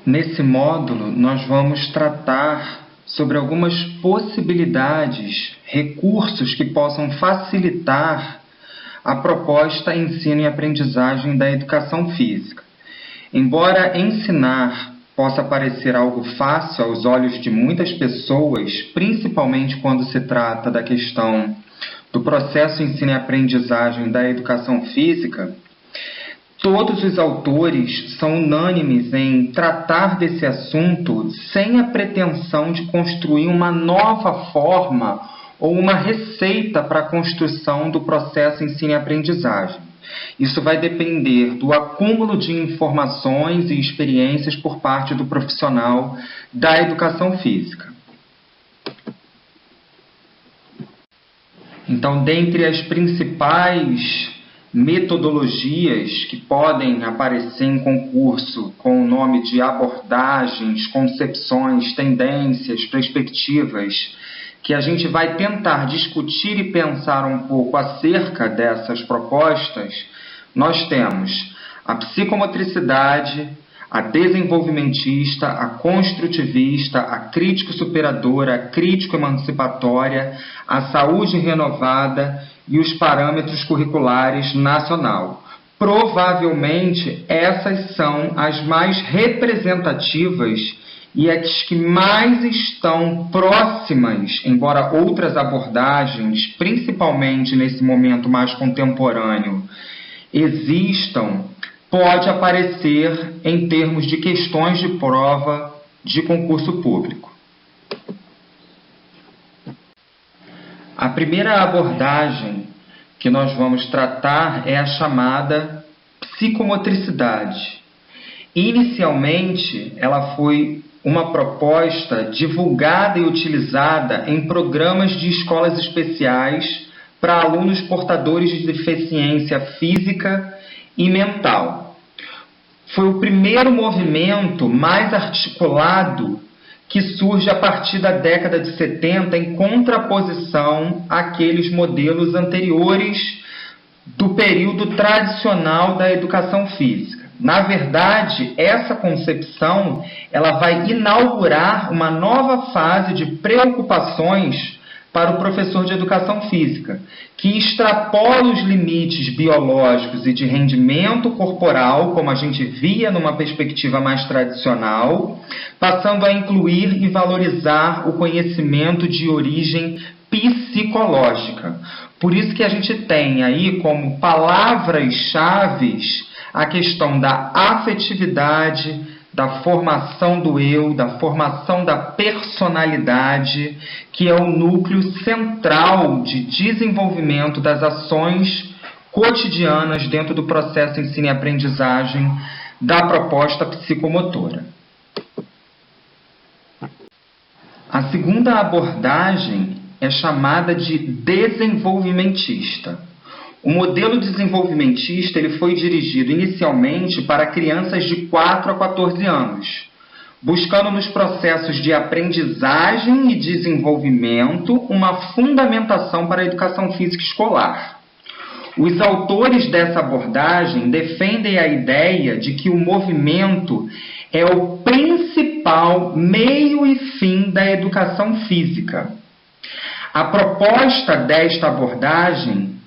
Nesse módulo, nós vamos tratar sobre algumas possibilidades, recursos que possam facilitar a proposta ensino e aprendizagem da educação física. Embora ensinar possa parecer algo fácil aos olhos de muitas pessoas, principalmente quando se trata da questão do processo ensino e aprendizagem da educação física, todos os autores são unânimes em tratar desse assunto sem a pretensão de construir uma nova forma ou uma receita para a construção do processo ensino e aprendizagem. Isso vai depender do acúmulo de informações e experiências por parte do profissional da educação física. Então, dentre as principais metodologias que podem aparecer em concurso com o nome de abordagens, concepções, tendências, perspectivas, que a gente vai tentar discutir e pensar um pouco acerca dessas propostas, nós temos a psicomotricidade, a desenvolvimentista, a construtivista, a crítico-superadora, a crítico-emancipatória, a saúde renovada e os parâmetros curriculares nacional. Provavelmente, essas são as mais representativas e as que mais estão próximas, embora outras abordagens, principalmente nesse momento mais contemporâneo, existam, pode aparecer em termos de questões de prova de concurso público. A primeira abordagem que nós vamos tratar é a chamada psicomotricidade. Inicialmente, ela foi uma proposta divulgada e utilizada em programas de escolas especiais para alunos portadores de deficiência física e mental. Foi o primeiro movimento mais articulado que surge a partir da década de 70 em contraposição àqueles modelos anteriores do período tradicional da educação física. Na verdade, essa concepção ela vai inaugurar uma nova fase de preocupações para o professor de educação física, que extrapola os limites biológicos e de rendimento corporal, como a gente via numa perspectiva mais tradicional, passando a incluir e valorizar o conhecimento de origem psicológica. Por isso que a gente tem aí como palavras-chave a questão da afetividade, da formação do eu, da formação da personalidade, que é o núcleo central de desenvolvimento das ações cotidianas dentro do processo ensino e aprendizagem da proposta psicomotora. A segunda abordagem é chamada de desenvolvimentista. O modelo desenvolvimentista ele foi dirigido inicialmente para crianças de 4 a 14 anos, buscando nos processos de aprendizagem e desenvolvimento uma fundamentação para a educação física escolar. Os autores dessa abordagem defendem a ideia de que o movimento é o principal meio e fim da educação física. A proposta desta abordagem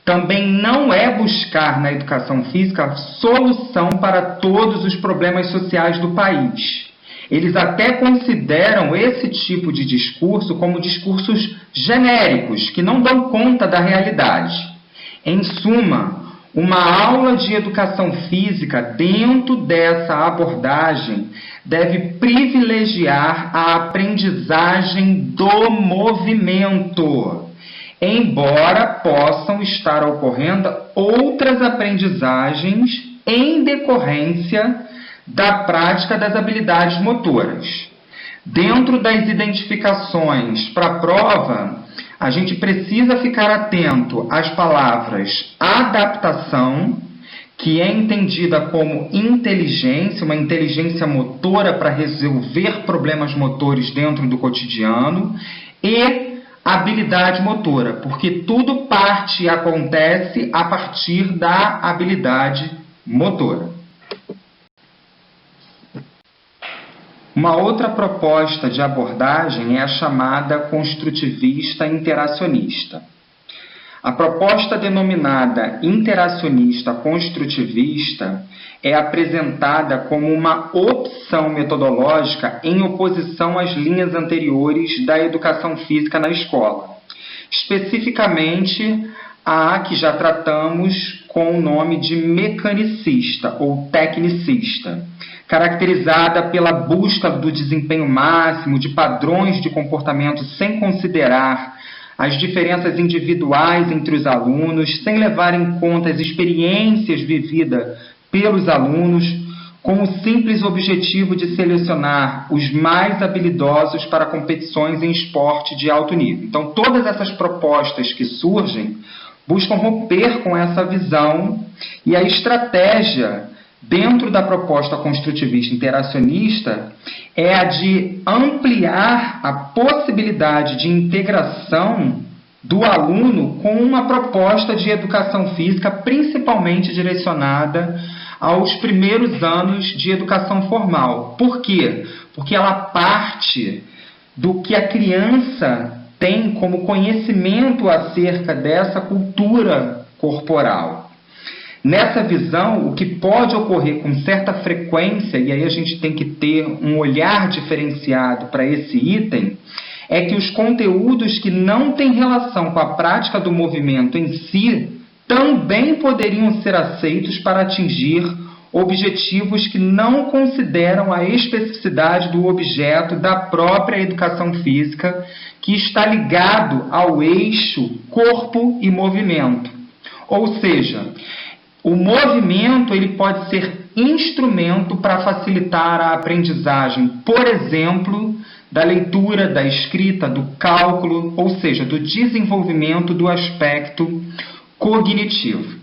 também não é buscar na educação física a solução para todos os problemas sociais do país. Eles até consideram esse tipo de discurso como discursos genéricos, que não dão conta da realidade. Em suma, uma aula de educação física dentro dessa abordagem deve privilegiar a aprendizagem do movimento, embora possam estar ocorrendo outras aprendizagens em decorrência da prática das habilidades motoras. Dentro das identificações para a prova, a gente precisa ficar atento às palavras adaptação, que é entendida como inteligência, uma inteligência motora para resolver problemas motores dentro do cotidiano, e habilidade motora, porque tudo parte e acontece a partir da habilidade motora. Uma outra proposta de abordagem é a chamada construtivista interacionista. A proposta denominada interacionista construtivista é apresentada como uma opção metodológica em oposição às linhas anteriores da educação física na escola, especificamente a que já tratamos com o nome de mecanicista ou tecnicista, caracterizada pela busca do desempenho máximo de padrões de comportamento sem considerar as diferenças individuais entre os alunos, sem levar em conta as experiências vividas pelos alunos, com o simples objetivo de selecionar os mais habilidosos para competições em esporte de alto nível. Então, todas essas propostas que surgem buscam romper com essa visão, e a estratégia dentro da proposta construtivista interacionista é a de ampliar a possibilidade de integração do aluno com uma proposta de educação física principalmente direcionada aos primeiros anos de educação formal. Por quê? Porque ela parte do que a criança tem como conhecimento acerca dessa cultura corporal. Nessa visão, o que pode ocorrer com certa frequência, e aí a gente tem que ter um olhar diferenciado para esse item, é que os conteúdos que não têm relação com a prática do movimento em si também poderiam ser aceitos para atingir objetivos que não consideram a especificidade do objeto da própria educação física, que está ligado ao eixo corpo e movimento. Ou seja, o movimento ele pode ser instrumento para facilitar a aprendizagem, por exemplo, da leitura, da escrita, do cálculo, ou seja, do desenvolvimento do aspecto cognitivo.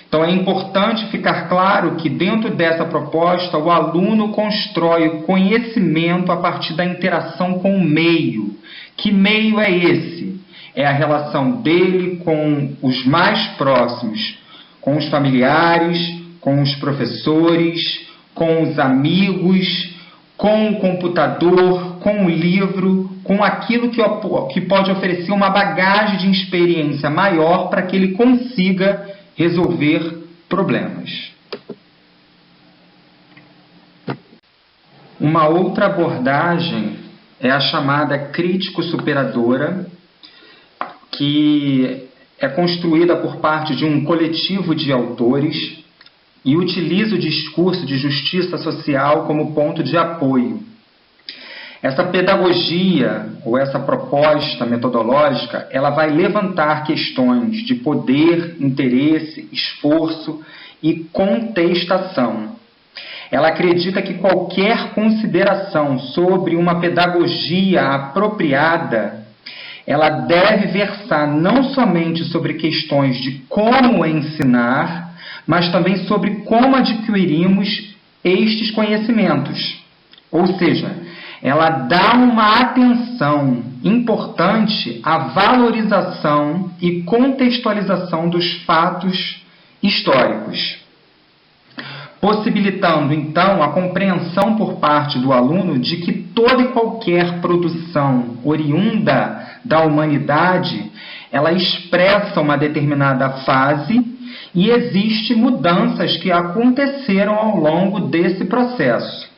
Então, é importante ficar claro que, dentro dessa proposta, o aluno constrói o conhecimento a partir da interação com o meio. Que meio é esse? É a relação dele com os mais próximos, com os familiares, com os professores, com os amigos, com o computador, com o livro, com aquilo que pode oferecer uma bagagem de experiência maior para que ele consiga resolver problemas. Uma outra abordagem é a chamada crítico-superadora, que é construída por parte de um coletivo de autores e utiliza o discurso de justiça social como ponto de apoio. Essa pedagogia, ou essa proposta metodológica, ela vai levantar questões de poder, interesse, esforço e contestação. Ela acredita que qualquer consideração sobre uma pedagogia apropriada, ela deve versar não somente sobre questões de como ensinar, mas também sobre como adquirimos estes conhecimentos. Ou seja, ela dá uma atenção importante à valorização e contextualização dos fatos históricos, possibilitando, então, a compreensão por parte do aluno de que toda e qualquer produção oriunda da humanidade, ela expressa uma determinada fase e existem mudanças que aconteceram ao longo desse processo.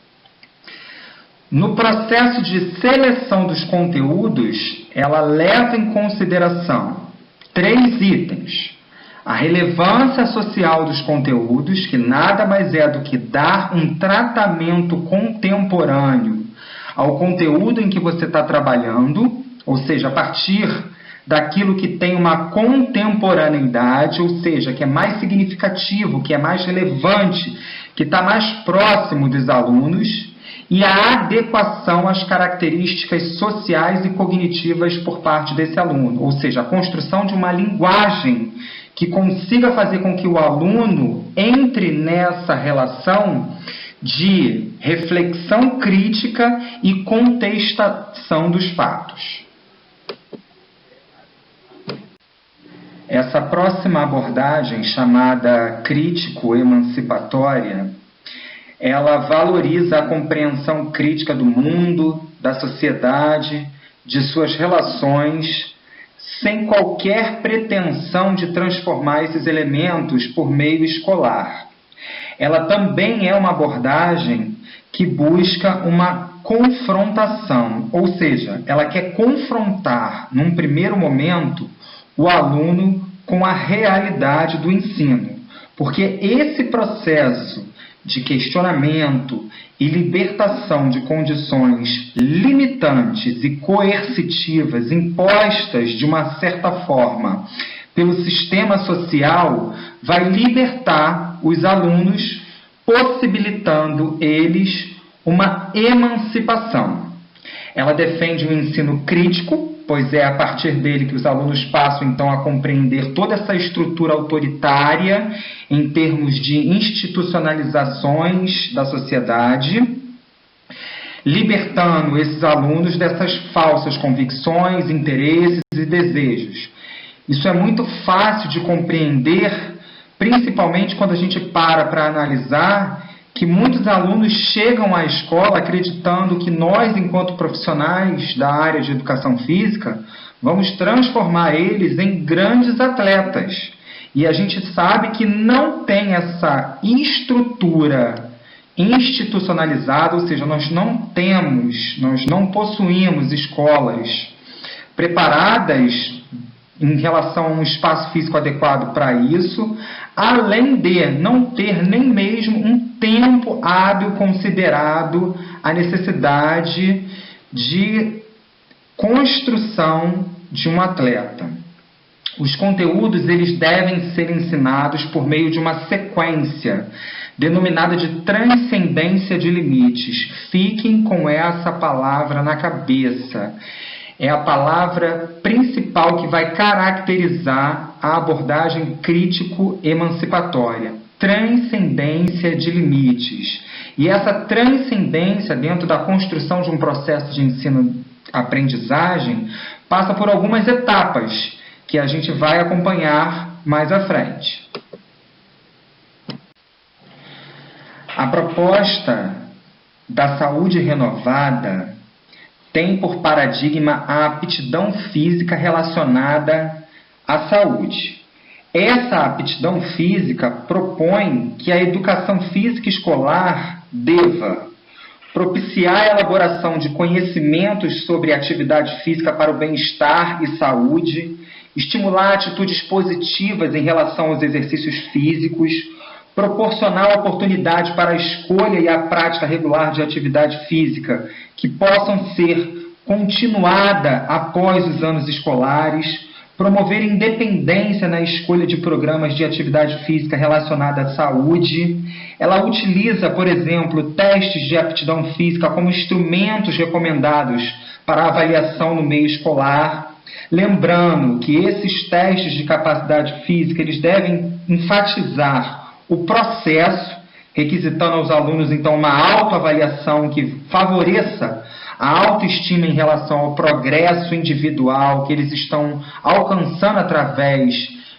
No processo de seleção dos conteúdos, ela leva em consideração 3 itens. A relevância social dos conteúdos, que nada mais é do que dar um tratamento contemporâneo ao conteúdo em que você está trabalhando, ou seja, a partir daquilo que tem uma contemporaneidade, ou seja, que é mais significativo, que é mais relevante, que está mais próximo dos alunos, e a adequação às características sociais e cognitivas por parte desse aluno, ou seja, a construção de uma linguagem que consiga fazer com que o aluno entre nessa relação de reflexão crítica e contestação dos fatos. Essa próxima abordagem, chamada crítico-emancipatória, ela valoriza a compreensão crítica do mundo, da sociedade, de suas relações, sem qualquer pretensão de transformar esses elementos por meio escolar. Ela também é uma abordagem que busca uma confrontação, ou seja, ela quer confrontar, num primeiro momento, o aluno com a realidade do ensino, porque esse processo de questionamento e libertação de condições limitantes e coercitivas impostas de uma certa forma pelo sistema social vai libertar os alunos, possibilitando eles uma emancipação. Ela defende um ensino crítico, pois é a partir dele que os alunos passam então a compreender toda essa estrutura autoritária em termos de institucionalizações da sociedade, libertando esses alunos dessas falsas convicções, interesses e desejos. Isso é muito fácil de compreender, principalmente quando a gente para analisar que muitos alunos chegam à escola acreditando que nós, enquanto profissionais da área de educação física, vamos transformar eles em grandes atletas. E a gente sabe que não tem essa estrutura institucionalizada, ou seja, nós não possuímos escolas preparadas em relação a um espaço físico adequado para isso, além de não ter nem mesmo um tempo hábil considerado a necessidade de construção de um atleta. Os conteúdos eles devem ser ensinados por meio de uma sequência denominada de transcendência de limites. Fiquem com essa palavra na cabeça. É a palavra principal que vai caracterizar a abordagem crítico-emancipatória. Transcendência de limites. E essa transcendência dentro da construção de um processo de ensino-aprendizagem passa por algumas etapas que a gente vai acompanhar mais à frente. A proposta da saúde renovada tem por paradigma a aptidão física relacionada à saúde. Essa aptidão física propõe que a educação física escolar deva propiciar a elaboração de conhecimentos sobre atividade física para o bem-estar e saúde, estimular atitudes positivas em relação aos exercícios físicos, proporcionar oportunidade para a escolha e a prática regular de atividade física que possam ser continuada após os anos escolares, promover independência na escolha de programas de atividade física relacionada à saúde. Ela utiliza, por exemplo, testes de aptidão física como instrumentos recomendados para avaliação no meio escolar. Lembrando que esses testes de capacidade física eles devem enfatizar o processo, requisitando aos alunos, então, uma autoavaliação que favoreça a autoestima em relação ao progresso individual que eles estão alcançando através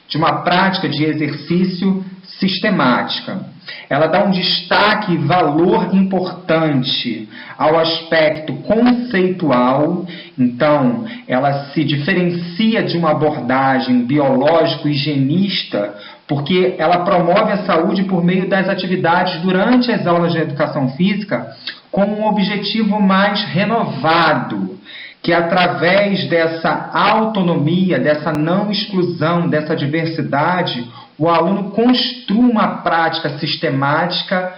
de uma prática de exercício sistemática. Ela dá um destaque e valor importante ao aspecto conceitual, então ela se diferencia de uma abordagem biológico-higienista, porque ela promove a saúde por meio das atividades durante as aulas de educação física com um objetivo mais renovado, que através dessa autonomia, dessa não exclusão, dessa diversidade, o aluno construa uma prática sistemática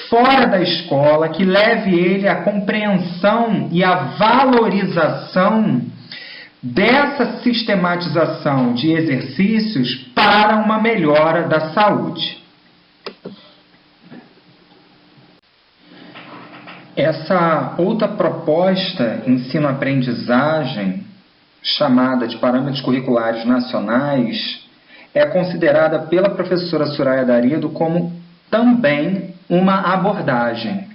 fora da escola que leve ele à compreensão e à valorização dessa sistematização de exercícios para uma melhora da saúde. Essa outra proposta, ensino-aprendizagem, chamada de Parâmetros Curriculares Nacionais, é considerada pela professora Soraya Darido como também uma abordagem.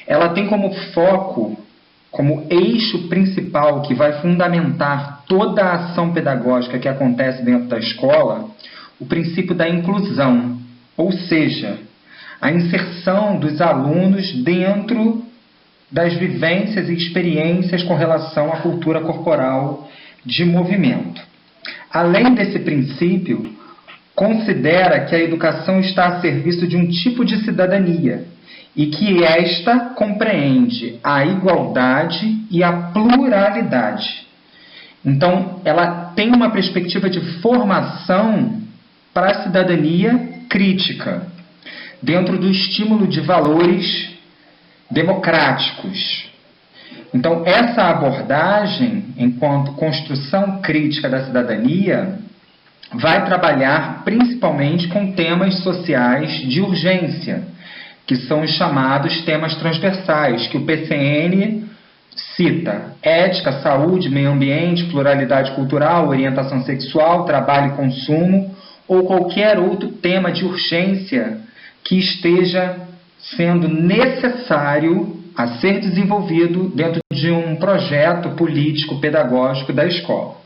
Ela tem como foco, como eixo principal que vai fundamentar toda a ação pedagógica que acontece dentro da escola, o princípio da inclusão, ou seja, a inserção dos alunos dentro das vivências e experiências com relação à cultura corporal de movimento. Além desse princípio, considera que a educação está a serviço de um tipo de cidadania e que esta compreende a igualdade e a pluralidade. Então, ela tem uma perspectiva de formação para a cidadania crítica, dentro do estímulo de valores democráticos. Então, essa abordagem, enquanto construção crítica da cidadania, vai trabalhar principalmente com temas sociais de urgência, que são os chamados temas transversais, que o PCN cita: ética, saúde, meio ambiente, pluralidade cultural, orientação sexual, trabalho e consumo, ou qualquer outro tema de urgência que esteja sendo necessário a ser desenvolvido dentro de um projeto político-pedagógico da escola.